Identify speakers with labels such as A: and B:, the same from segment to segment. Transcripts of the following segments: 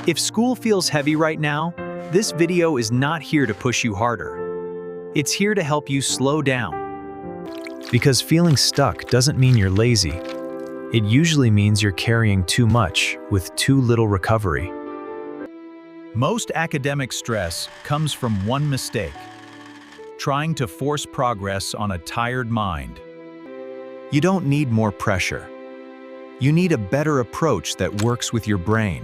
A: If school feels heavy right now, this video is not here to push you harder. It's here to help you slow down. Because feeling stuck doesn't mean you're lazy. It usually means you're carrying too much with too little recovery. Most academic stress comes from one mistake: trying to force progress on a tired mind. You don't need more pressure. You need a better approach that works with your brain.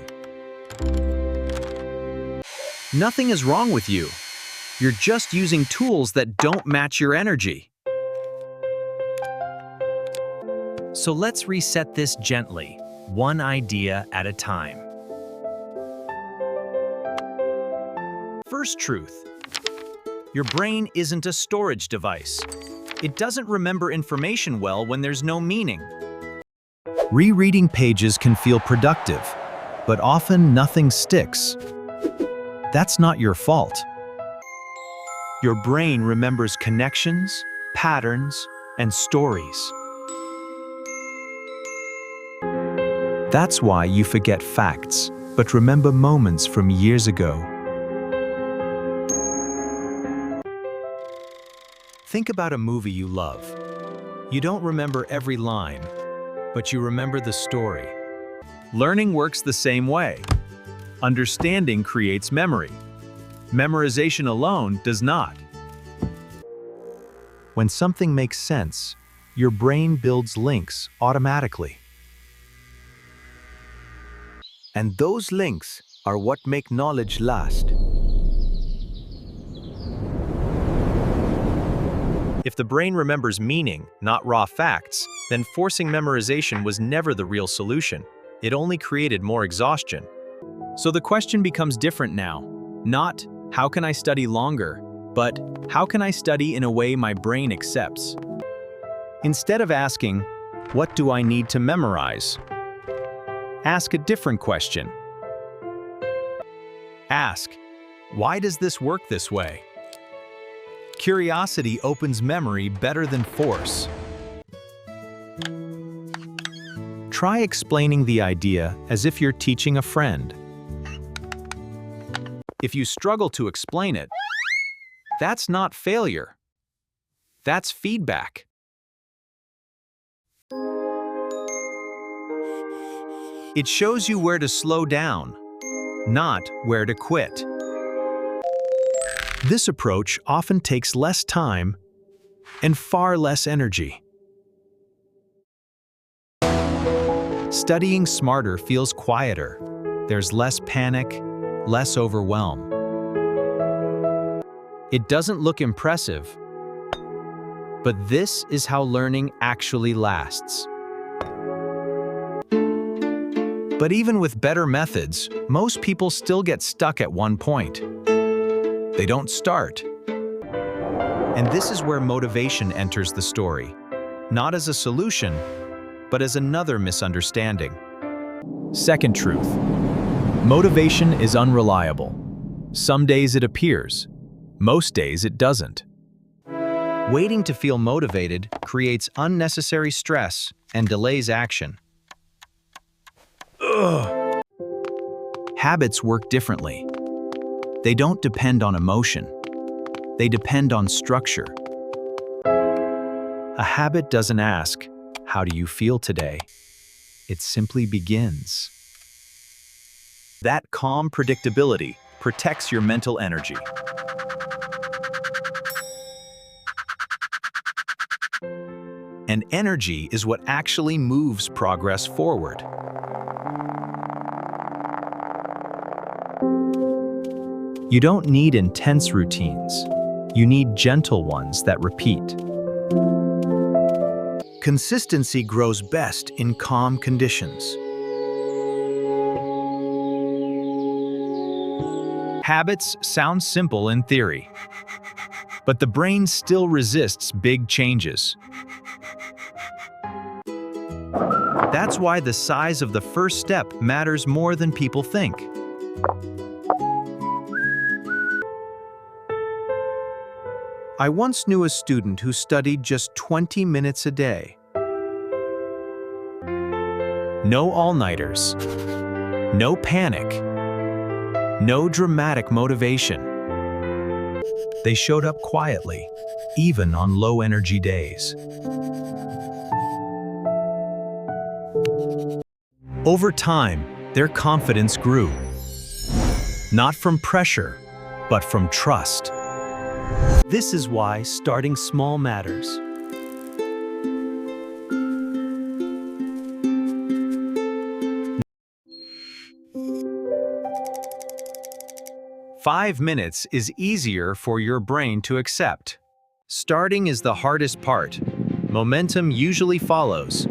A: Nothing is wrong with you. You're just using tools that don't match your energy. So let's reset this gently, one idea at a time. First truth: your brain isn't a storage device. It doesn't remember information well when there's no meaning. Rereading pages can feel productive, but often nothing sticks. That's not your fault. Your brain remembers connections, patterns, and stories. That's why you forget facts, but remember moments from years ago. Think about a movie you love. You don't remember every line, but you remember the story. Learning works the same way. Understanding creates memory. Memorization alone does not. When something makes sense, your brain builds links automatically. And those links are what make knowledge last. If the brain remembers meaning, not raw facts, then forcing memorization was never the real solution. It only created more exhaustion. So the question becomes different now. Not, how can I study longer, but how can I study in a way my brain accepts? Instead of asking, what do I need to memorize? Ask a different question. Ask, why does this work this way? Curiosity opens memory better than force. Try explaining the idea as if you're teaching a friend. If you struggle to explain it, that's not failure. That's feedback. It shows you where to slow down, not where to quit. This approach often takes less time and far less energy. Studying smarter feels quieter. There's less panic, less overwhelm. It doesn't look impressive, but this is how learning actually lasts. But even with better methods, most people still get stuck at one point. They don't start. And this is where motivation enters the story, not as a solution, but as another misunderstanding. Second truth: motivation is unreliable. Some days it appears, most days it doesn't. Waiting to feel motivated creates unnecessary stress and delays action. Habits work differently. They don't depend on emotion. They depend on structure. A habit doesn't ask, how do you feel today? It simply begins. That calm predictability protects your mental energy. And energy is what actually moves progress forward. You don't need intense routines. You need gentle ones that repeat. Consistency grows best in calm conditions. Habits sound simple in theory, but the brain still resists big changes. That's why the size of the first step matters more than people think. I once knew a student who studied just 20 minutes a day. No all-nighters, no panic, No dramatic motivation. They showed up quietly, even on low-energy days. Over time, their confidence grew. Not from pressure, but from trust. This is why starting small matters. "5 minutes is easier for your brain to accept. Starting is the hardest part. Momentum usually follows.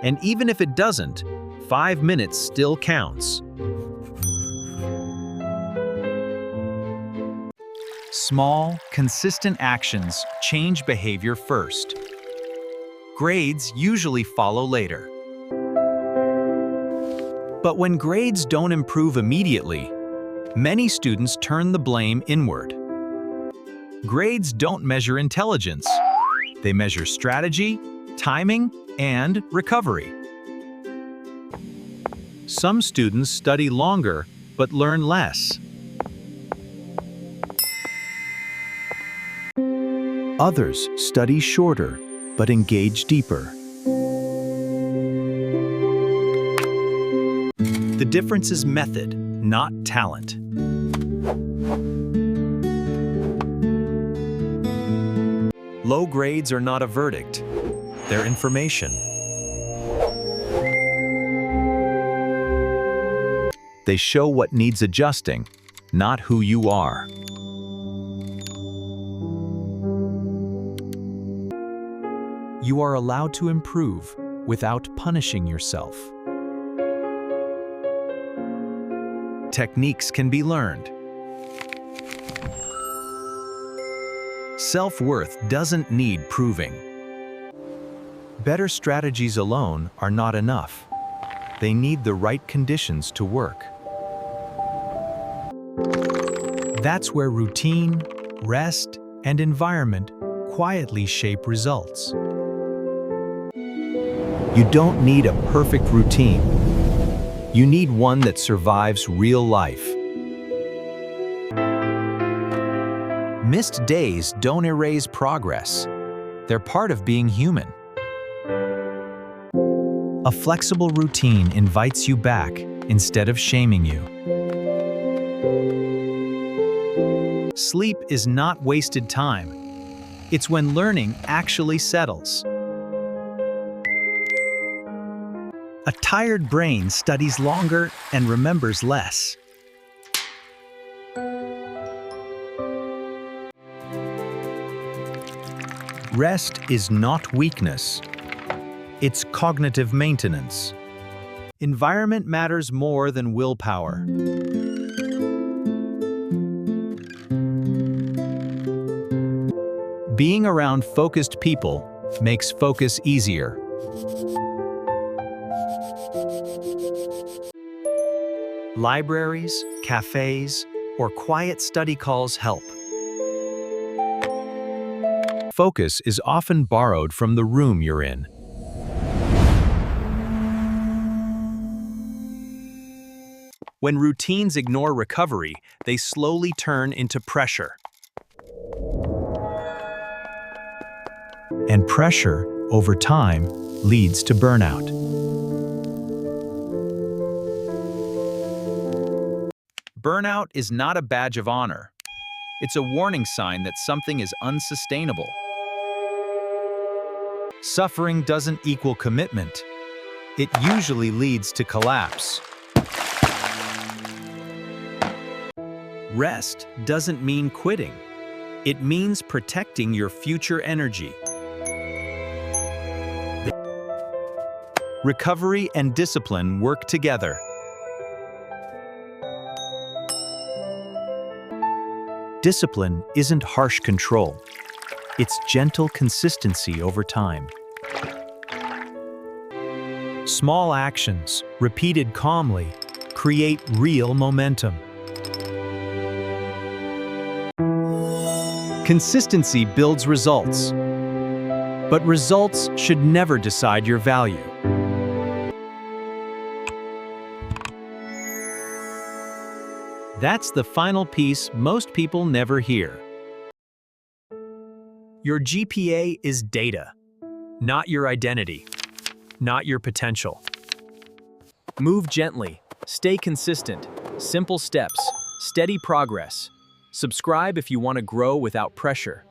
A: And even if it doesn't, 5 minutes still counts." Small, consistent actions change behavior first. Grades usually follow later. But when grades don't improve immediately, many students turn the blame inward. Grades don't measure intelligence. They measure strategy, timing, and recovery. Some students study longer but learn less. Others study shorter but engage deeper. The difference is method, not talent. Low grades are not a verdict. They're information. They show what needs adjusting, not who you are. You are allowed to improve without punishing yourself. Techniques can be learned. Self-worth doesn't need proving. Better strategies alone are not enough. They need the right conditions to work. That's where routine, rest, and environment quietly shape results. You don't need a perfect routine. You need one that survives real life. Missed days don't erase progress. They're part of being human. A flexible routine invites you back instead of shaming you. Sleep is not wasted time. It's when learning actually settles. A tired brain studies longer and remembers less. Rest is not weakness. It's cognitive maintenance. Environment matters more than willpower. Being around focused people makes focus easier. Libraries, cafes, or quiet study calls help. Focus is often borrowed from the room you're in. When routines ignore recovery, they slowly turn into pressure. And pressure, over time, leads to burnout. Burnout is not a badge of honor. It's a warning sign that something is unsustainable. Suffering doesn't equal commitment. It usually leads to collapse. Rest doesn't mean quitting. It means protecting your future energy. Recovery and discipline work together. Discipline isn't harsh control. It's gentle consistency over time. Small actions, repeated calmly, create real momentum. Consistency builds results, but results should never decide your value. That's the final piece most people never hear. Your GPA is data, not your identity, not your potential. Move gently, stay consistent, simple steps, steady progress. Subscribe if you want to grow without pressure.